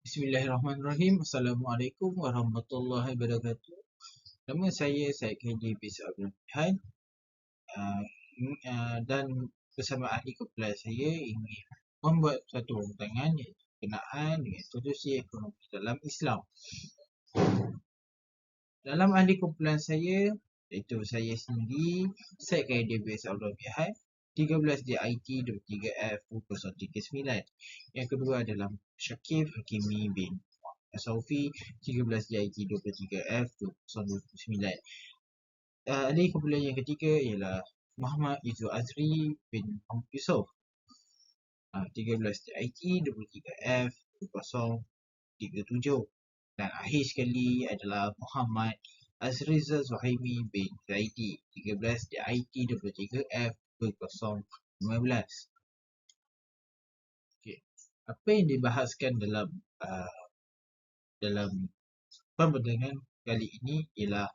Bismillahirrahmanirrahim. Assalamualaikum warahmatullahi wabarakatuh. Nama saya Syed KJ bin Abdul Fihan dan bersama ahli kumpulan saya ingin membuat satu rancangan iaitu berkenaan dengan institusi ekonomi dalam Islam. Dalam ahli kumpulan saya, iaitu saya sendiri, Syed KJ bin Abdul Fihan, 13 DIT 23F 039. Yang kedua adalah Syakif Hakimi bin Saufi 13 JIT 23F 029. Ahli kumpulan yang ketiga ialah Muhammad Izul Azri bin Muhammad Yusof 13 JIT 23F 037. Dan akhir sekali adalah Muhammad Azrizal Zuhaimi bin Zaidi 13 JIT 23F 015. Okay. Apa yang dibahaskan dalam pembandingan kali ini ialah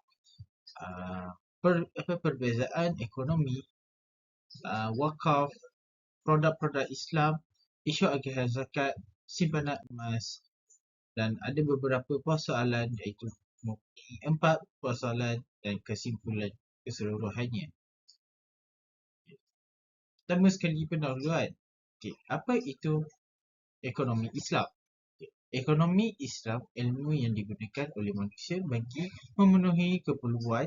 perbezaan ekonomi, wakaf, produk-produk Islam, isu agihan zakat, simpanan emas, dan ada beberapa persoalan iaitu 4 persoalan dan kesimpulan keseluruhannya. Pertama sekali pendahuluan. Apa itu ekonomi Islam? Ekonomi Islam ilmu yang digunakan oleh manusia bagi memenuhi keperluan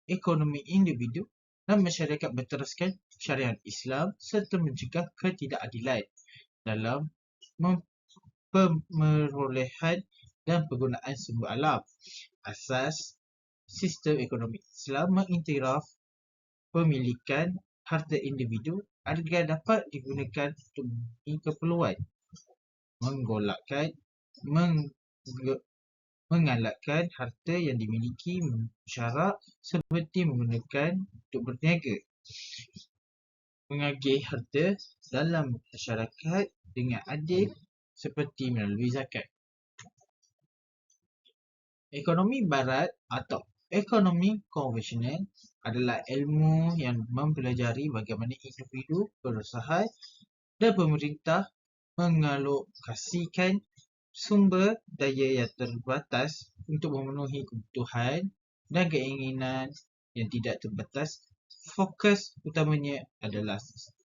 ekonomi individu dan masyarakat berteraskan syariat Islam serta mencegah ketidakadilan dalam pemerolehan dan penggunaan sumber alam. Asas sistem ekonomi Islam mengiktiraf pemilikan harta individu agar dapat digunakan untuk memenuhi keperluan, mengalahkan harta yang dimiliki syarak seperti menggunakan untuk berniaga, mengagih harta dalam masyarakat dengan adil seperti melalui zakat. Ekonomi barat atau ekonomi konvensional adalah ilmu yang mempelajari bagaimana individu, perusahaan dan pemerintah mengalokasikan sumber daya yang terbatas untuk memenuhi kebutuhan dan keinginan yang tidak terbatas. Fokus utamanya adalah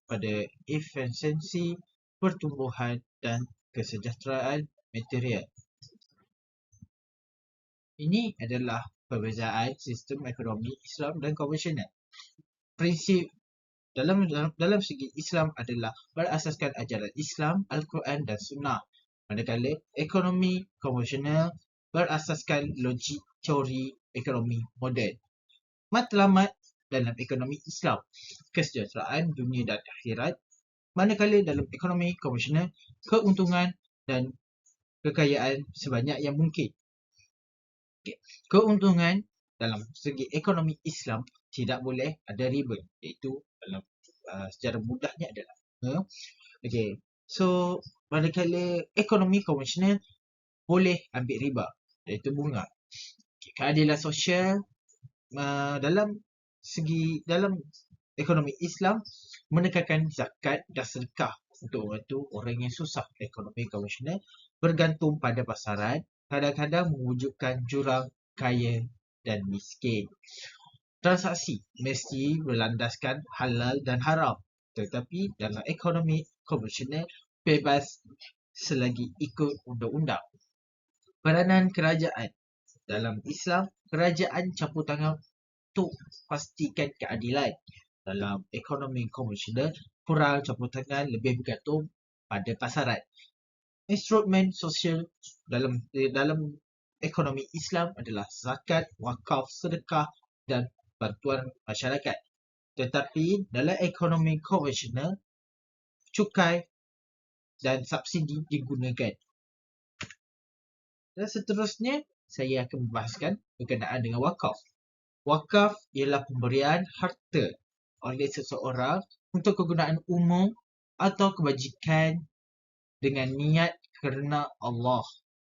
pada efisiensi, pertumbuhan dan kesejahteraan material. Ini adalah perbezaan sistem ekonomi Islam dan konvensional. Prinsip dalam segi Islam adalah berasaskan ajaran Islam, Al-Quran dan Sunnah. Manakala ekonomi konvensional berasaskan logik teori ekonomi moden. Matlamat dalam ekonomi Islam, kesejahteraan dunia dan akhirat. Manakala dalam ekonomi konvensional, keuntungan dan kekayaan sebanyak yang mungkin. Keuntungan dalam segi ekonomi Islam tidak boleh ada riba, iaitu dalam secara mudahnya adalah so manakala ekonomi konvensional boleh ambil riba, iaitu bunga. Keadilan sosial dalam ekonomi Islam menekankan zakat dan sedekah untuk membantu orang yang susah. Ekonomi konvensional bergantung pada pasaran, kadang-kadang mewujudkan jurang kaya dan miskin. Transaksi mesti berlandaskan halal dan haram, tetapi dalam ekonomi konvensional bebas selagi ikut undang-undang. Peranan kerajaan dalam Islam, kerajaan campur tangan untuk pastikan keadilan. Dalam ekonomi konvensional, kurang campur tangan, lebih bergantung pada pasaran. Instrumen sosial dalam ekonomi Islam adalah zakat, wakaf, sedekah dan bantuan masyarakat. Tetapi dalam ekonomi konvensional, cukai dan subsidi digunakan. Dan seterusnya, saya akan membahaskan berkenaan dengan wakaf. Wakaf ialah pemberian harta oleh seseorang untuk kegunaan umum atau kebajikan dengan niat kerana Allah.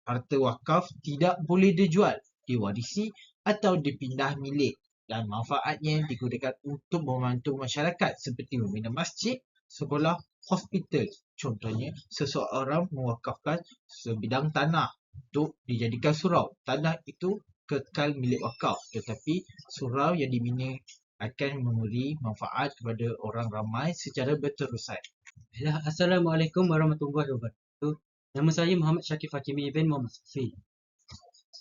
Harta wakaf tidak boleh dijual, diwarisi atau dipindah milik, dan manfaatnya digunakan untuk membantu masyarakat seperti membina masjid, sekolah hospital. Contohnya, seseorang mewakafkan sebidang tanah untuk dijadikan surau. Tanah itu kekal milik wakaf, tetapi surau yang dibina akan memberi manfaat kepada orang ramai secara berterusan. Assalamualaikum warahmatullahi wabarakatuh. Nama saya Muhammad Syakif Hakimi bin Muhammad Safi.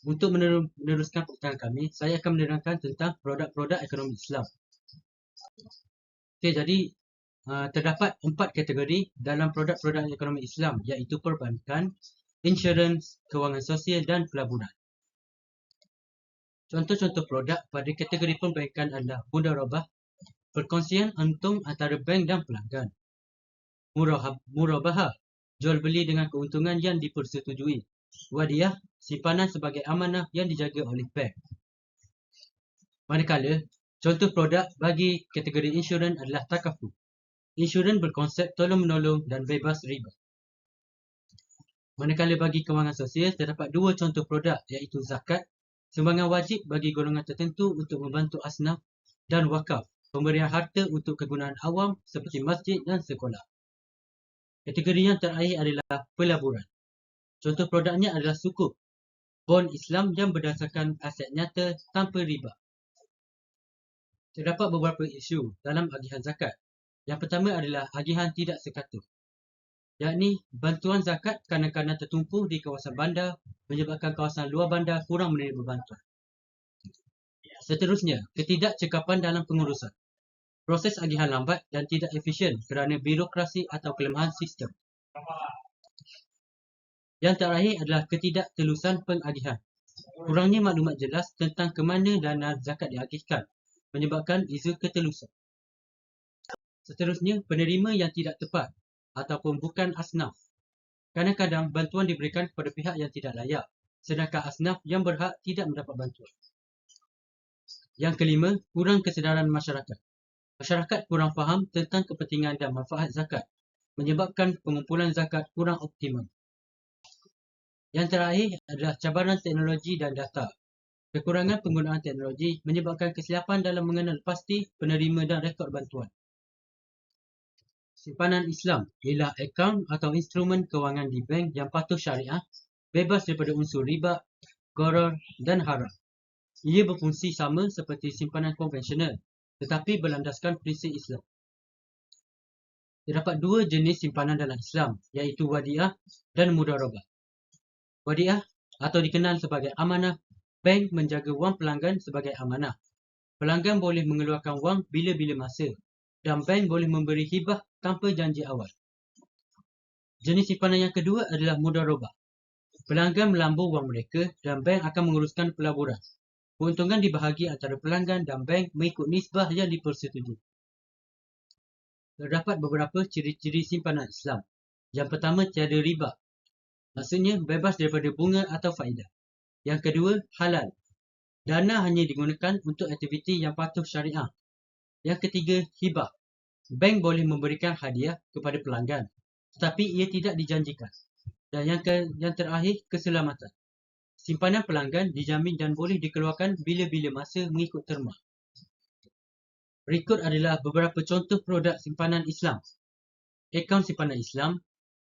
Untuk meneruskan pertanyaan kami, saya akan menerangkan tentang produk-produk ekonomi Islam. Okey, jadi terdapat 4 kategori dalam produk-produk ekonomi Islam, iaitu perbankan, insurans, kewangan sosial dan pelaburan. Contoh-contoh produk pada kategori perbankan adalah mudharabah, perkongsian untung antara bank dan pelanggan. Murabahah, jual beli dengan keuntungan yang dipersetujui. Wadiah, simpanan sebagai amanah yang dijaga oleh bank. Manakala, contoh produk bagi kategori insurans adalah takaful. Insurans berkonsep tolong-menolong dan bebas riba. Manakala bagi kewangan sosial, terdapat 2 contoh produk, iaitu zakat, sumbangan wajib bagi golongan tertentu untuk membantu asnaf, dan wakaf, pemberian harta untuk kegunaan awam seperti masjid dan sekolah. Kategori yang terakhir adalah pelaburan. Contoh produknya adalah sukuk, bond Islam yang berdasarkan aset nyata tanpa riba. Terdapat beberapa isu dalam agihan zakat. Yang pertama adalah agihan tidak sekata, yakni bantuan zakat kadang-kadang tertumpu di kawasan bandar menyebabkan kawasan luar bandar kurang menerima bantuan. Seterusnya, ketidakcekapan dalam pengurusan. Proses agihan lambat dan tidak efisien kerana birokrasi atau kelemahan sistem. Yang terakhir adalah ketidaktelusan pengagihan. Kurangnya maklumat jelas tentang ke mana dana zakat diagihkan menyebabkan isu ketelusan. Seterusnya, penerima yang tidak tepat ataupun bukan asnaf. Kadang-kadang bantuan diberikan kepada pihak yang tidak layak, sedangkan asnaf yang berhak tidak mendapat bantuan. Yang kelima, kurang kesedaran masyarakat. Masyarakat kurang faham tentang kepentingan dan manfaat zakat, menyebabkan pengumpulan zakat kurang optimal. Yang terakhir adalah cabaran teknologi dan data. Kekurangan penggunaan teknologi menyebabkan kesilapan dalam mengenal pasti penerima dan rekod bantuan. Simpanan Islam ialah akaun atau instrumen kewangan di bank yang patuh syariah, bebas daripada unsur riba, gharar dan haram. Ia berfungsi sama seperti simpanan konvensional, tetapi berlandaskan prinsip Islam. Terdapat 2 jenis simpanan dalam Islam, iaitu wadiah dan mudharabah. Wadiah atau dikenal sebagai amanah, bank menjaga wang pelanggan sebagai amanah. Pelanggan boleh mengeluarkan wang bila-bila masa dan bank boleh memberi hibah tanpa janji awal. Jenis simpanan yang kedua adalah mudharabah. Pelanggan melambur wang mereka dan bank akan menguruskan pelaburan. Keuntungan dibahagi antara pelanggan dan bank mengikut nisbah yang dipersetujui. Terdapat beberapa ciri-ciri simpanan Islam. Yang pertama, tiada riba. Maksudnya bebas daripada bunga atau faedah. Yang kedua, halal. Dana hanya digunakan untuk aktiviti yang patuh syariah. Yang ketiga, hibah. Bank boleh memberikan hadiah kepada pelanggan, tetapi ia tidak dijanjikan. Dan yang terakhir, keselamatan. Simpanan pelanggan dijamin dan boleh dikeluarkan bila-bila masa mengikut terma. Berikut adalah beberapa contoh produk simpanan Islam. Akaun simpanan Islam,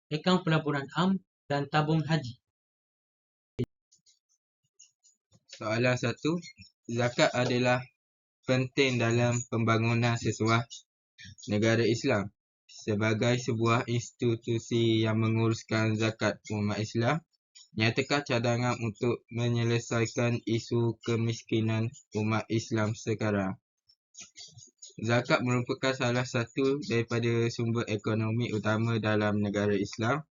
akaun pelaburan am dan tabung haji. Soalan 1. Zakat adalah penting dalam pembangunan sesuatu negara Islam. Sebagai sebuah institusi yang menguruskan zakat umat Islam, nyatakan cadangan untuk menyelesaikan isu kemiskinan umat Islam sekarang. Zakat merupakan salah satu daripada sumber ekonomi utama dalam negara Islam.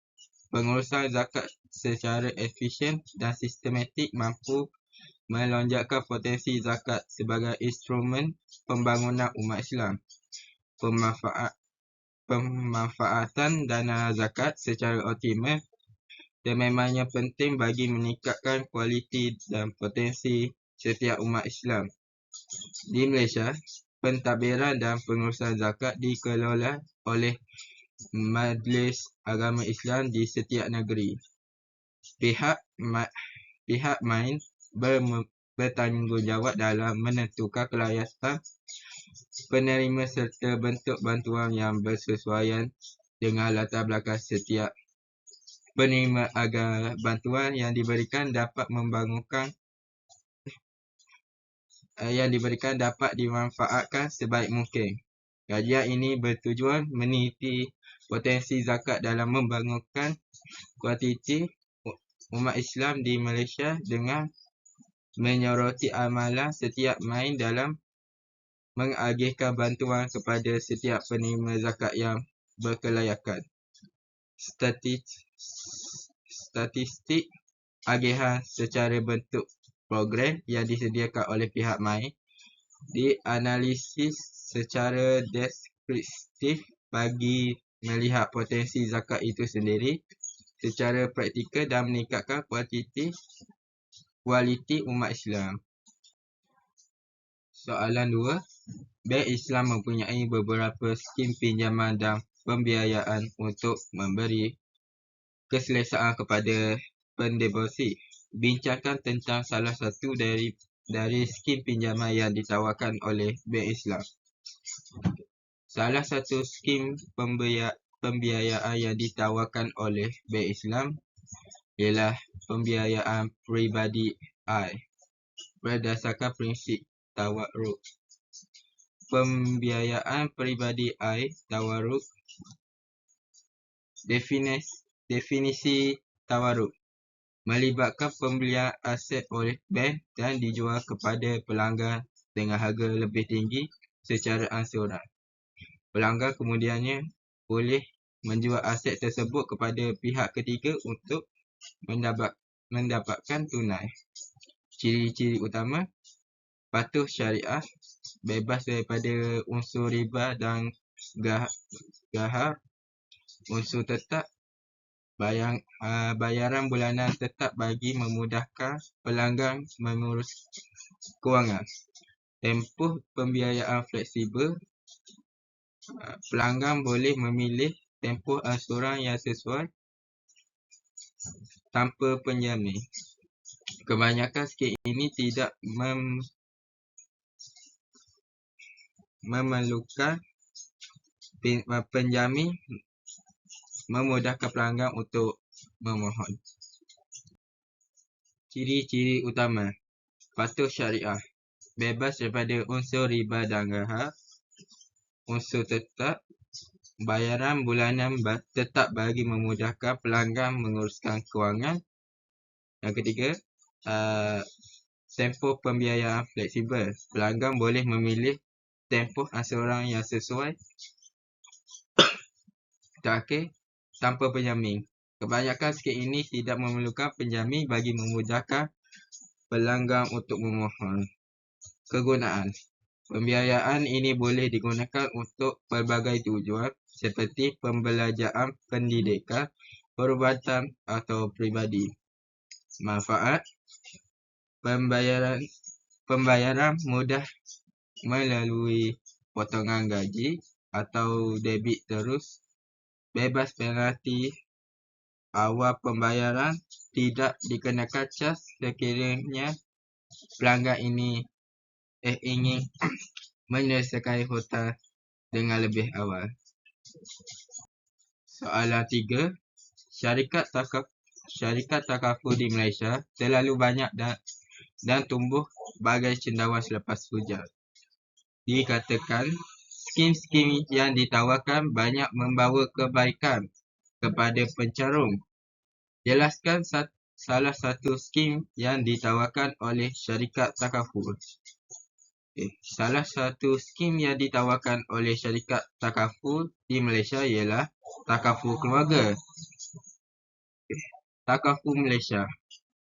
Pengurusan zakat secara efisien dan sistematik mampu melonjakkan potensi zakat sebagai instrumen pembangunan umat Islam. Pemanfaatan dana zakat secara optimal sememangnya penting bagi meningkatkan kualiti dan potensi setiap umat Islam. Di Malaysia, pentadbiran dan pengurusan zakat dikelola oleh Majlis Agama Islam di setiap negeri. Pihak main bertanggungjawab dalam menentukan kelayakan penerima serta bentuk bantuan yang bersesuaian dengan latar belakang setiap penerima agar bantuan yang diberikan dapat dimanfaatkan sebaik mungkin. Kajian ini bertujuan meneliti potensi zakat dalam membangunkan kuantiti umat Islam di Malaysia dengan menyoroti amalan setiap main dalam mengagihkan bantuan kepada setiap penerima zakat yang berkelayakan. Statistik agihan secara bentuk program yang disediakan oleh pihak main dianalisis secara deskriptif bagi melihat potensi zakat itu sendiri secara praktikal dan meningkatkan kualiti umat Islam. Soalan 2. Bank Islam mempunyai beberapa skim pinjaman dan pembiayaan untuk memberi keselesaan kepada pendeposit. Bincangkan tentang salah satu dari skim pinjaman yang ditawarkan oleh Bank Islam. Salah satu skim pembiayaan yang ditawarkan oleh Bank Islam ialah pembiayaan peribadi berdasarkan prinsip tawarruk. Pembiayaan peribadi tawarruk. Definisi tawarruk melibatkan pembelian aset oleh bank dan dijual kepada pelanggan dengan harga lebih tinggi secara angsuran. Pelanggan kemudiannya boleh menjual aset tersebut kepada pihak ketiga untuk mendapatkan tunai. Ciri-ciri utama: patuh syariah, bebas daripada unsur riba dan gahar, unsur tetap, bayaran bulanan tetap bagi memudahkan pelanggan mengurus kewangan. Tempoh pembiayaan fleksibel, pelanggan boleh memilih tempoh angsuran yang sesuai tanpa penjamin. Kebanyakan skim ini tidak memerlukan penjamin, memudahkan pelanggan untuk memohon. Ciri-ciri utama: patuh syariah, bebas daripada unsur riba dan gahar, unsur tetap, bayaran bulanan tetap bagi memudahkan pelanggan menguruskan kewangan. Yang ketiga, tempoh pembiayaan fleksibel, pelanggan boleh memilih tempoh angsuran yang sesuai. Terakhir, tanpa penjamin. Kebanyakan skim ini tidak memerlukan penjamin bagi memudahkan pelanggan untuk memohon. Kegunaan: pembiayaan ini boleh digunakan untuk pelbagai tujuan seperti pembelajaran, pendidikan, perubatan atau peribadi. Manfaat: pembayaran mudah melalui potongan gaji atau debit terus, bebas penalti awal pembayaran, tidak dikenakan caj sekiranya pelanggan ini ingin menyelesaikan hutang dengan lebih awal. Soalan 3. Syarikat takaful di Malaysia terlalu banyak dan tumbuh bagai cendawan selepas hujan. Dikatakan skim-skim yang ditawarkan banyak membawa kebaikan kepada pencarum. Jelaskan salah satu skim yang ditawarkan oleh syarikat takaful. Salah satu skim yang ditawarkan oleh syarikat takaful di Malaysia ialah takaful keluarga. Takaful Malaysia.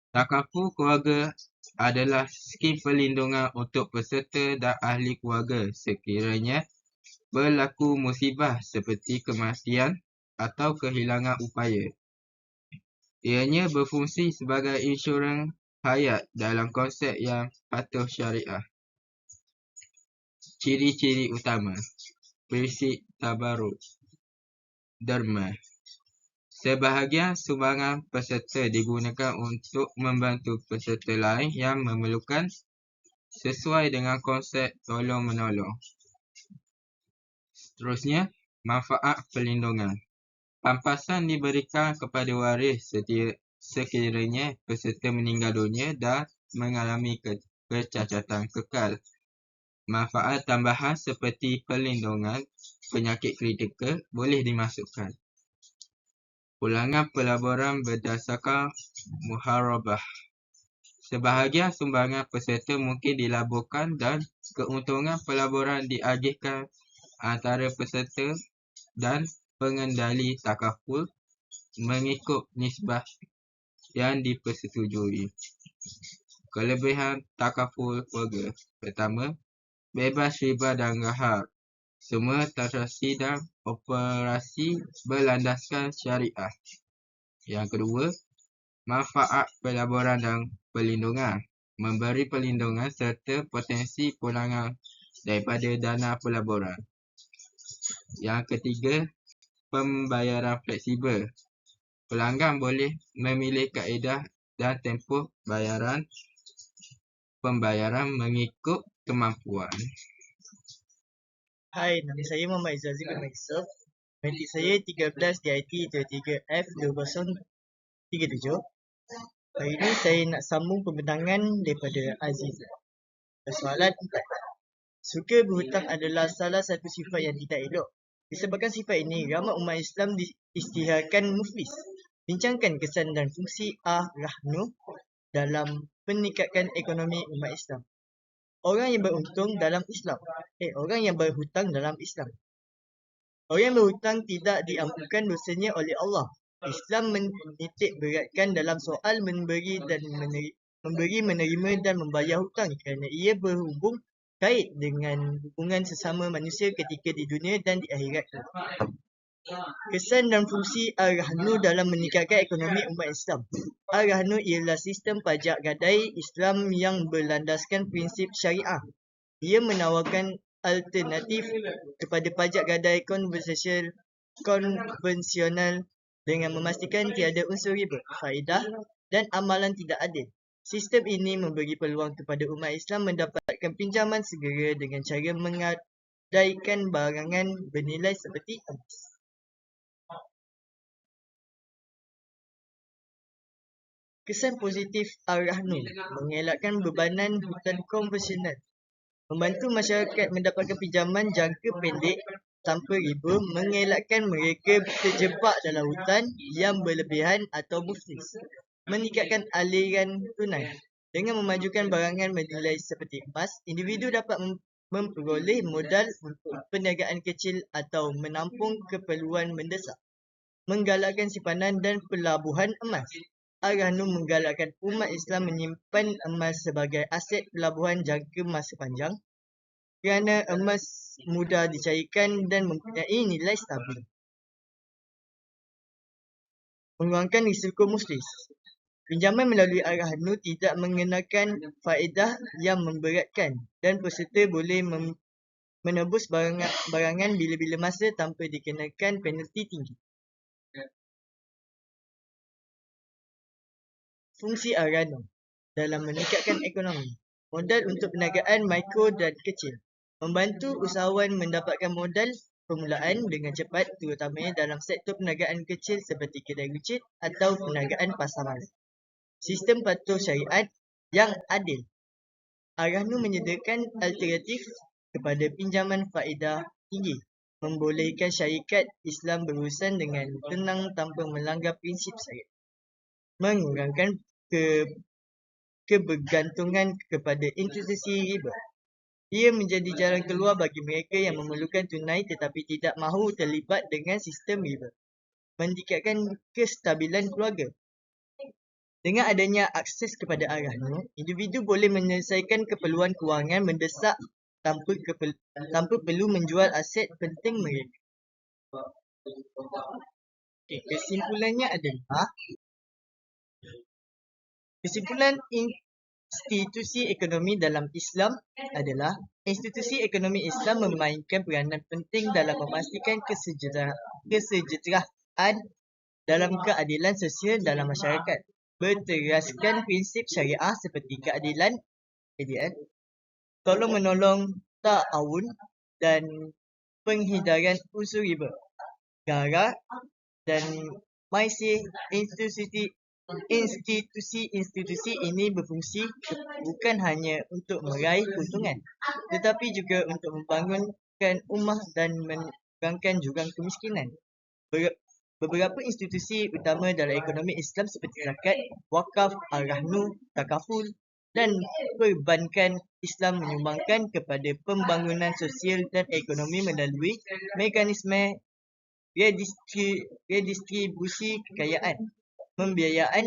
Takaful keluarga adalah skim perlindungan untuk peserta dan ahli keluarga sekiranya berlaku musibah seperti kematian atau kehilangan upaya. Ianya berfungsi sebagai insurans hayat dalam konsep yang patuh syariah. Ciri-ciri utama: prinsip tabarruk, derma. Sebahagian sumbangan peserta digunakan untuk membantu peserta lain yang memerlukan sesuai dengan konsep tolong-menolong. Seterusnya, manfaat perlindungan. Pampasan diberikan kepada waris sekiranya peserta meninggal dunia dan mengalami kecacatan kekal. Manfaat tambahan seperti perlindungan penyakit kritikal boleh dimasukkan. Pulangan pelaburan berdasarkan muharabah. Sebahagian sumbangan peserta mungkin dilaburkan dan keuntungan pelaburan diagihkan antara peserta dan pengendali takaful mengikut nisbah yang dipersetujui. Kelebihan takaful keluarga. Pertama, bebas riba dan gahar. Semua transaksi dan operasi berlandaskan syariah. Yang kedua, manfaat pelaburan dan perlindungan. Memberi perlindungan serta potensi pulangan daripada dana pelaburan. Yang ketiga, pembayaran fleksibel. Pelanggan boleh memilih kaedah dan tempoh pembayaran mengikut kemampuan. Hai, nama saya Muhammad Izzazi bin Maisuf. Matrik saya 13 DIT 23F 2037. Hari ini saya nak sambung pembentangan daripada Aziz. Soalan 4. Suka berhutang adalah salah satu sifat yang tidak elok. Disebabkan sifat ini, ramai umat Islam diisytiharkan muflis. Bincangkan kesan dan fungsi ar-rahnu dalam peningkatkan ekonomi umat Islam. Orang yang beruntung dalam Islam. Orang yang berhutang dalam Islam. Orang yang berhutang tidak diampunkan dosanya oleh Allah. Islam menitik beratkan dalam soal memberi, menerima dan membayar hutang kerana ia berhubung kait dengan hubungan sesama manusia ketika di dunia dan di akhirat. Kesan dan fungsi ar-rahnu dalam meningkatkan ekonomi umat Islam. Ar-rahnu ialah sistem pajak gadai Islam yang berlandaskan prinsip syariah. Ia menawarkan alternatif kepada pajak gadai konvensional dengan memastikan tiada unsur riba, faedah dan amalan tidak adil. Sistem ini memberi peluang kepada umat Islam mendapatkan pinjaman segera dengan cara menggadaikan barangan bernilai seperti emas. Kesan positif ar-rahnu, mengelakkan bebanan hutang konvensional. Membantu masyarakat mendapatkan pinjaman jangka pendek tanpa riba, mengelakkan mereka terjebak dalam hutang yang berlebihan atau muflis. Meningkatkan aliran tunai. Dengan memajukan barangan bernilai seperti emas, individu dapat memperoleh modal untuk perniagaan kecil atau menampung keperluan mendesak. Menggalakkan simpanan dan pelabuhan emas. Ar-rahnu menggalakkan umat Islam menyimpan emas sebagai aset pelabuhan jangka masa panjang kerana emas mudah dicairkan dan mempunyai nilai stabil. Mengurangkan risiko muflis. Pinjaman melalui ar-rahnu tidak mengenakan faedah yang memberatkan dan peserta boleh menebus barangan bila-bila masa tanpa dikenakan penalti tinggi. Fungsi ar-rahnu dalam meningkatkan ekonomi. Modal untuk perniagaan mikro dan kecil. Membantu usahawan mendapatkan modal permulaan dengan cepat, terutamanya dalam sektor perniagaan kecil seperti kedai runcit atau perniagaan pasar malam. Sistem patuh syariat yang adil. Ar-rahnu menyediakan alternatif kepada pinjaman faedah tinggi. Membolehkan syarikat Islam berurusan dengan tenang tanpa melanggar prinsip syariat. Mengurangkan kebergantungan kepada institusi riba. Ia menjadi jalan keluar bagi mereka yang memerlukan tunai tetapi tidak mahu terlibat dengan sistem riba. Meningkatkan kestabilan keluarga. Dengan adanya akses kepada ar-rahnu, individu boleh menyelesaikan keperluan kewangan mendesak tanpa perlu menjual aset penting mereka. Kesimpulannya adalah institusi ekonomi dalam Islam adalah institusi ekonomi Islam memainkan peranan penting dalam memastikan kesejahteraan dalam keadilan sosial dalam masyarakat. Berteraskan prinsip syariah seperti keadilan, tolong-menolong, ta'awun dan penghindaran unsur riba, gharar, dan masih institusi ini berfungsi bukan hanya untuk meraih keuntungan, tetapi juga untuk membangunkan ummah dan menurunkan jurang kemiskinan. Beberapa institusi utama dalam ekonomi Islam seperti zakat, wakaf, al-rahnu, takaful dan perbankan Islam menyumbangkan kepada pembangunan sosial dan ekonomi melalui mekanisme redistribusi kekayaan, pembiayaan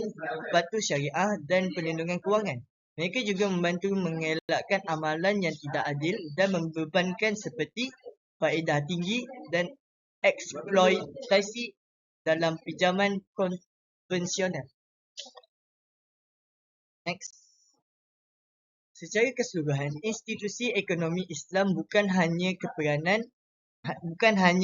patuh syariah dan perlindungan kewangan. Mereka juga membantu mengelakkan amalan yang tidak adil dan membebankan seperti faedah tinggi dan eksploitasi dalam pinjaman konvensional. Next. Secara keseluruhan, institusi ekonomi Islam bukan hanya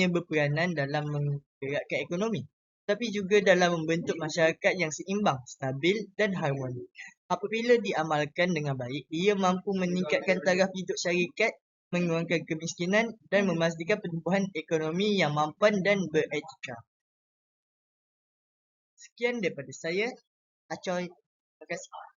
berperanan dalam menggerakkan ekonomi, tapi juga dalam membentuk masyarakat yang seimbang, stabil dan harmoni. Apabila diamalkan dengan baik, ia mampu meningkatkan taraf hidup syarikat, mengurangkan kemiskinan dan memastikan pertumbuhan ekonomi yang mampan dan beretika. Sekian daripada saya, Acoy. Terima kasih.